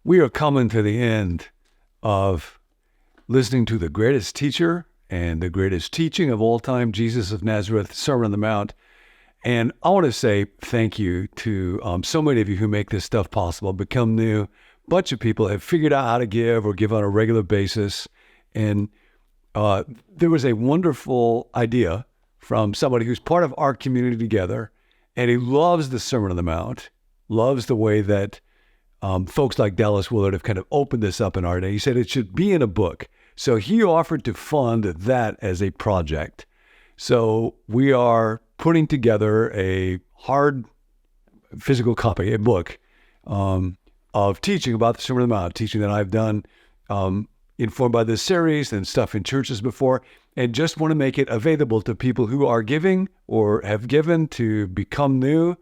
We are coming to the end of listening to the greatest teacher and the greatest teaching of all time, Jesus of Nazareth, Sermon on the Mount. And I want to say thank you to so many of you who make this stuff possible. Become New. A bunch of people have figured out how to give or give on a regular basis. And there was a wonderful idea from somebody who's part of our community together, and he loves the Sermon on the Mount, loves the way that folks like Dallas Willard have kind of opened this up in our day. He said it should be in a book. So he offered to fund that as a project. So we are putting together a hard physical copy, a book of teaching about the Sermon on the Mount, teaching that I've done, informed by this series and stuff in churches before, and just want to make it available to people who are giving or have given to become new.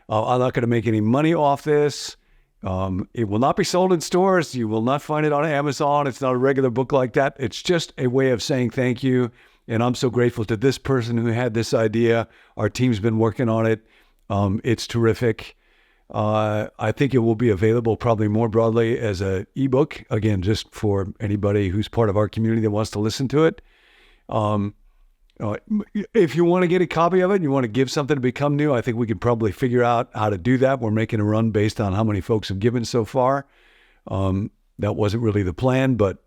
I'm not going to make any money off this. It will not be sold in stores. You will not find it on Amazon. It's not a regular book like that. It's just a way of saying thank you. And I'm so grateful to this person who had this idea. Our team's been working on it. It's terrific. I think it will be available probably more broadly as an ebook, again, just for anybody who's part of our community that wants to listen to it. If you want to get a copy of it and you want to give something to become new, I think we could probably figure out how to do that. We're making a run based on how many folks have given so far. That wasn't really the plan, but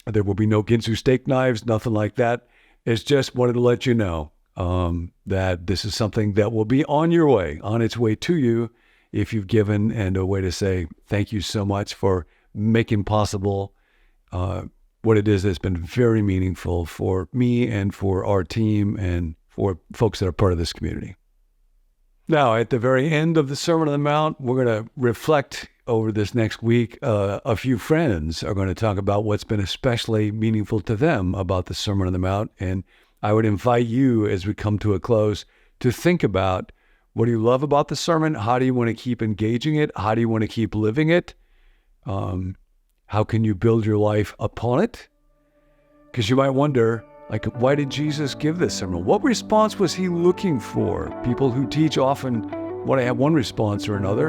there will be no Ginsu steak knives, nothing like that. It's just wanted to let you know that this is something that will be on your way, on its way to you if you've given, and a way to say thank you so much for making possible what it is that's been very meaningful for me and for our team and for folks that are part of this community. Now, at the very end of the Sermon on the Mount, we're going to reflect over this next week. A few friends are going to talk about what's been especially meaningful to them about the Sermon on the Mount. And I would invite you, as we come to a close, to think about, what do you love about the sermon? How do you want to keep engaging it? How do you want to keep living it? How can you build your life upon it? Because you might wonder, like, why did Jesus give this sermon? What response was he looking for? People who teach often want to have one response or another.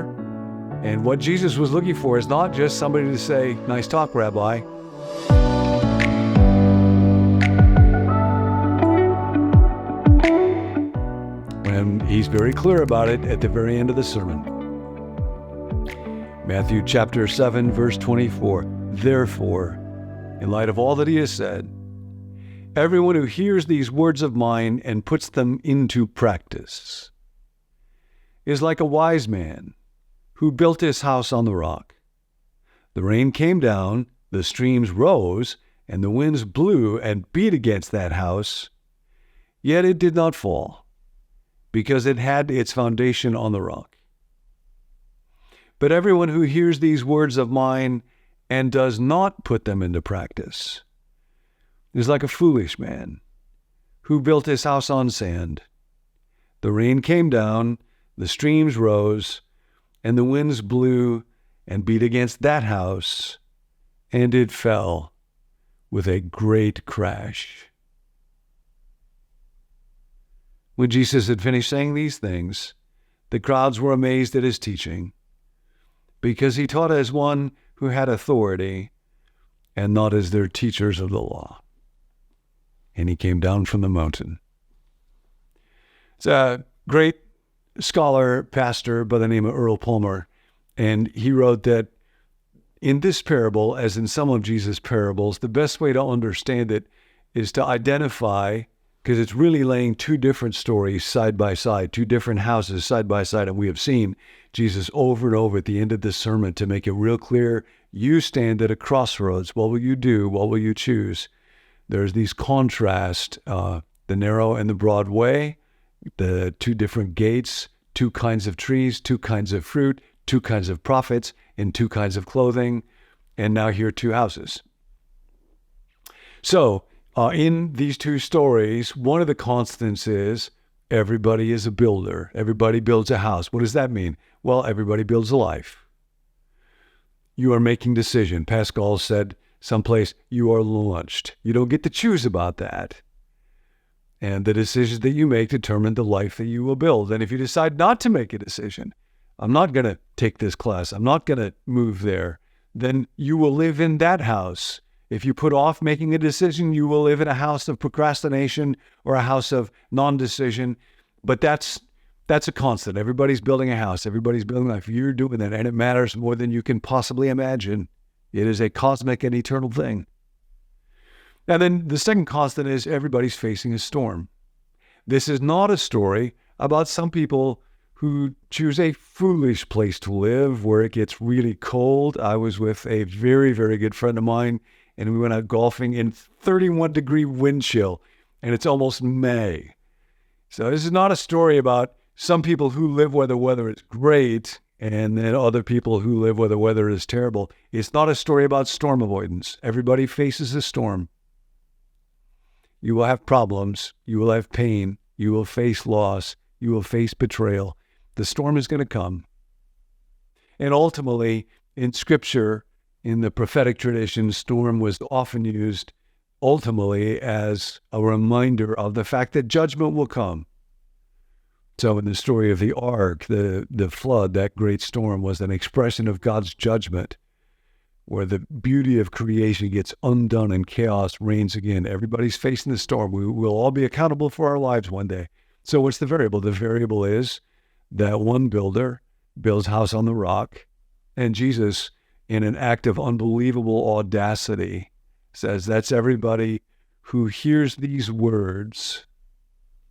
And what Jesus was looking for is not just somebody to say, "Nice talk, Rabbi." And he's very clear about it at the very end of the sermon. Matthew chapter 7, verse 24. Therefore, in light of all that he has said, everyone who hears these words of mine and puts them into practice is like a wise man who built his house on the rock. The rain came down, the streams rose, and the winds blew and beat against that house, yet it did not fall, because it had its foundation on the rock. But everyone who hears these words of mine and does not put them into practice is like a foolish man who built his house on sand. The rain came down, the streams rose, and the winds blew and beat against that house, and it fell with a great crash. When Jesus had finished saying these things, the crowds were amazed at his teaching, because he taught as one who had authority and not as their teachers of the law. And he came down from the mountain. It's a great scholar, pastor by the name of Earl Palmer, and he wrote that in this parable, as in some of Jesus' parables, the best way to understand it is to identify, because it's really laying two different stories side by side, two different houses side by side. And we have seen Jesus over and over at the end of this sermon to make it real clear, you stand at a crossroads. What will you do? What will you choose? There's these contrasts, the narrow and the broad way, the two different gates, two kinds of trees, two kinds of fruit, two kinds of prophets, and two kinds of clothing, and now here 2 houses. So, in these 2 stories, one of the constants is everybody is a builder. Everybody builds a house. What does that mean? Well, everybody builds a life. You are making decision. Pascal said someplace, you are launched. You don't get to choose about that. And the decisions that you make determine the life that you will build. And if you decide not to make a decision, I'm not going to take this class, I'm not going to move there, then you will live in that house. If you put off making a decision, you will live in a house of procrastination or a house of non-decision. But that's a constant. Everybody's building a house. Everybody's building life. You're doing that, and it matters more than you can possibly imagine. It is a cosmic and eternal thing. And then the second constant is everybody's facing a storm. This is not a story about some people who choose a foolish place to live where it gets really cold. I was with a very, very good friend of mine, and we went out golfing in 31-degree wind chill, and it's almost May. So this is not a story about some people who live where the weather is great and then other people who live where the weather is terrible. It's not a story about storm avoidance. Everybody faces a storm. You will have problems. You will have pain. You will face loss. You will face betrayal. The storm is going to come. And ultimately, in Scripture, in the prophetic tradition, storm was often used ultimately as a reminder of the fact that judgment will come. So in the story of the ark, the flood, that great storm was an expression of God's judgment, where the beauty of creation gets undone and chaos reigns again. Everybody's facing the storm. We will all be accountable for our lives one day. So what's the variable? The variable is that one builder builds a house on the rock, and Jesus, in an act of unbelievable audacity, says that's everybody who hears these words,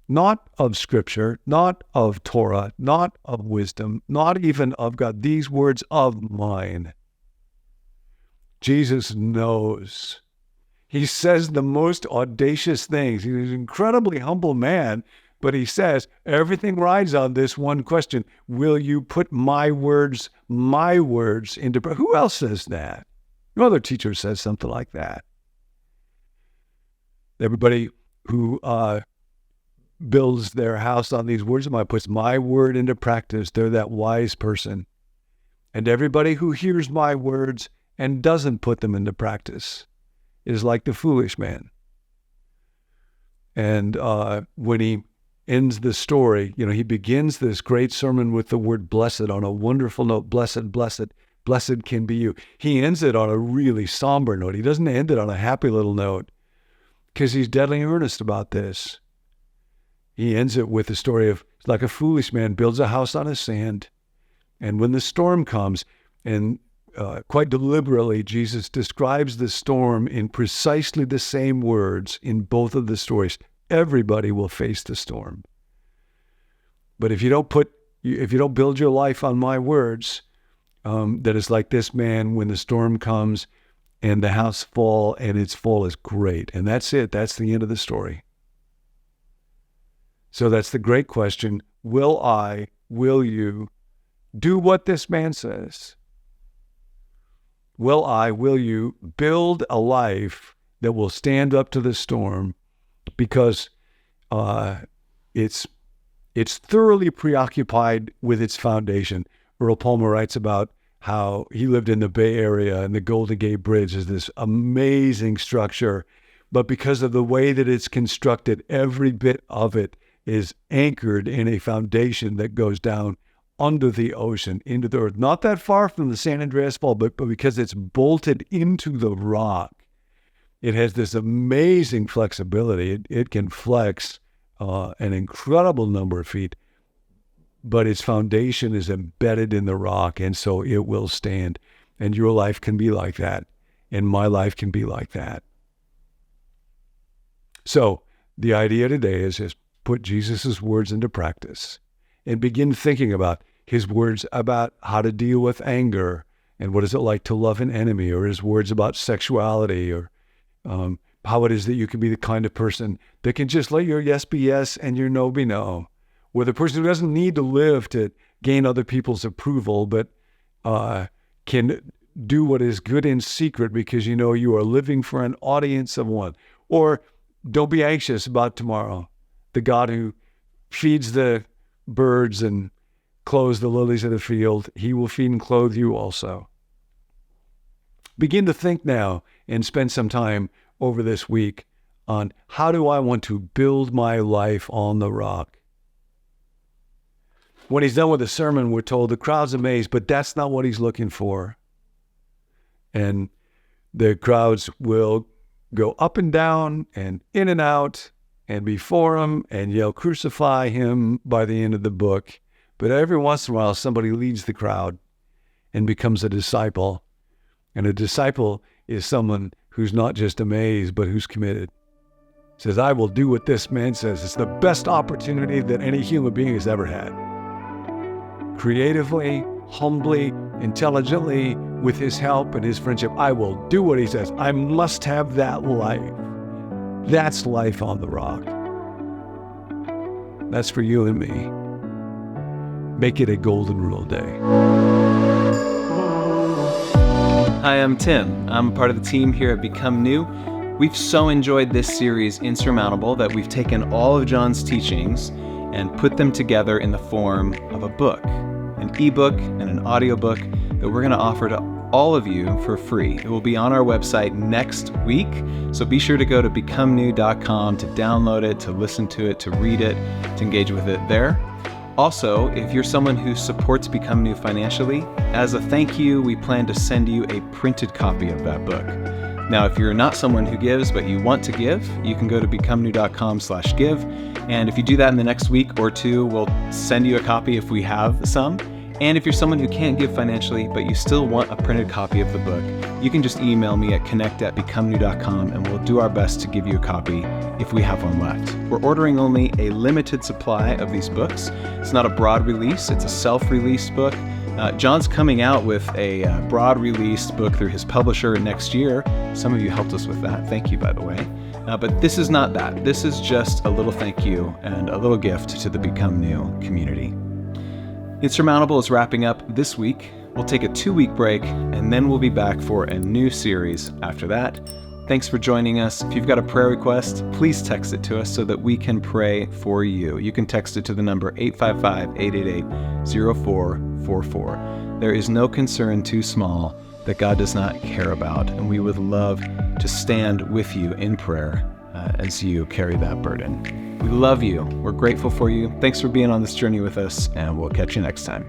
not of Scripture, not of Torah, not of wisdom, not even of God, these words of mine. Jesus knows. He says the most audacious things. He's an incredibly humble man, but he says, everything rides on this one question. Will you put my words into practice? Who else says that? No other teacher says something like that. Everybody who builds their house on these words of mine, puts my word into practice, they're that wise person. And everybody who hears my words and doesn't put them into practice is like the foolish man. And when he ends the story, he begins this great sermon with the word blessed on a wonderful note. Blessed, blessed, blessed can be you. He ends it on a really somber note. He doesn't end it on a happy little note because he's deadly earnest about this. He ends it with the story of, like a foolish man builds a house on the sand. And when the storm comes, and quite deliberately, Jesus describes the storm in precisely the same words in both of the stories. Everybody will face the storm. But if you don't build your life on my words, that is like this man when the storm comes and the house fall, and its fall is great. And that's it. That's the end of the story. So that's the great question. Will you do what this man says? Will you build a life that will stand up to the storm because it's thoroughly preoccupied with its foundation? Earl Palmer writes about how he lived in the Bay Area, and the Golden Gate Bridge is this amazing structure, but because of the way that it's constructed, every bit of it is anchored in a foundation that goes down under the ocean, into the earth, not that far from the San Andreas Fault, but because it's bolted into the rock, it has this amazing flexibility. It can flex an incredible number of feet, but its foundation is embedded in the rock, and so it will stand. And your life can be like that, and my life can be like that. So the idea today is just put Jesus' words into practice and begin thinking about his words about how to deal with anger and what is it like to love an enemy, or his words about sexuality, or how it is that you can be the kind of person that can just let your yes be yes and your no be no. Or the person who doesn't need to live to gain other people's approval, but can do what is good in secret because you are living for an audience of one. Or don't be anxious about tomorrow. The God who feeds the birds and clothes the lilies of the field, he will feed and clothe you also. Begin to think now and spend some time over this week on how do I want to build my life on the rock. When he's done with the sermon, we're told the crowd's amazed, but that's not what he's looking for. And the crowds will go up and down and in and out and before him and yell, "Crucify him," by the end of the book. But every once in a while, somebody leads the crowd and becomes a disciple. And a disciple is someone who's not just amazed, but who's committed. Says, "I will do what this man says." It's the best opportunity that any human being has ever had. Creatively, humbly, intelligently, with his help and his friendship, I will do what he says. I must have that life. That's life on the rock. That's for you and me. Make it a golden rule day. Hi, I'm Tim. I'm part of the team here at Become New. We've so enjoyed this series, Insurmountable, that we've taken all of John's teachings and put them together in the form of a book, an ebook and an audiobook that we're going to offer to all of you for free. It will be on our website next week, so be sure to go to becomenew.com to download it, to listen to it, to read it, to engage with it there. Also, if you're someone who supports Become New financially, as a thank you, we plan to send you a printed copy of that book. Now, if you're not someone who gives, but you want to give, you can go to becomenew.com/give. And if you do that in the next week or two, we'll send you a copy if we have some. And if you're someone who can't give financially, but you still want a printed copy of the book, you can just email me at connect@becomenew.com and we'll do our best to give you a copy if we have one left. We're ordering only a limited supply of these books. It's not a broad release, it's a self-released book. John's coming out with a broad released book through his publisher next year. Some of you helped us with that. Thank you, by the way. But this is not that. This is just a little thank you and a little gift to the Become New community. Insurmountable is wrapping up this week. We'll take a 2-week break, and then we'll be back for a new series after that. Thanks for joining us. If you've got a prayer request, please text it to us so that we can pray for you. You can text it to the number 855-888-0444. There is no concern too small that God does not care about, and we would love to stand with you in prayer as you carry that burden. We love you. We're grateful for you. Thanks for being on this journey with us, and we'll catch you next time.